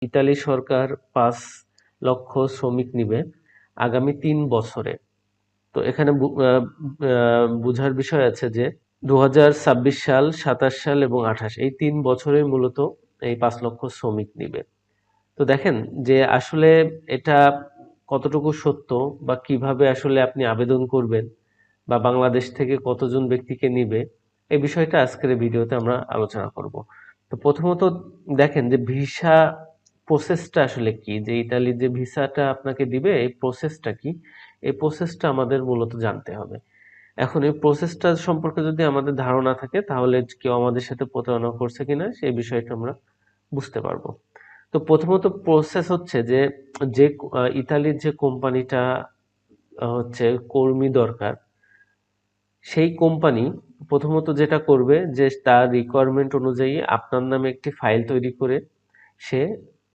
Italy সরকার 5 লক্ষ শ্রমিক নিবে আগামী 3 বছরে। তো এখানে বোঝার বিষয় আছে যে 2026 সাল, 27 সাল এবং 28 এই 3 বছরে মূলত এই 5 লক্ষ শ্রমিক নিবে। তো দেখেন যে আসলে এটা কতটুকু সত্য বা কিভাবে আসলে আপনি আবেদন করবেন বা বাংলাদেশ থেকে কতজন ব্যক্তিকে নিবে, এই বিষয়টা আজকের এই ভিডিওতে আমরা আলোচনা করব। তো প্রথমত দেখেন যে ভিসা প্রসেসটা আসলে কি, যে ইতালির যে ভিসাটা আপনাকে দিবে এই প্রসেসটা কি, এই প্রসেসটা আমাদের মূলত জানতে হবে। এখন এই প্রসেসটা সম্পর্কে যদি আমাদের ধারণা থাকে তাহলে কেউ আমাদের সাথে প্রতারণা করছে কিনা সেই বিষয়টা আমরা বুঝতে পারবো। তো প্রথমত প্রসেস হচ্ছে যে যে ইতালির যে কোম্পানিটা হচ্ছে কর্মী দরকার, সেই কোম্পানি প্রথমত যেটা করবে যে তার রিকোয়ারমেন্ট অনুযায়ী আপনার নামে একটি ফাইল তৈরি করে সে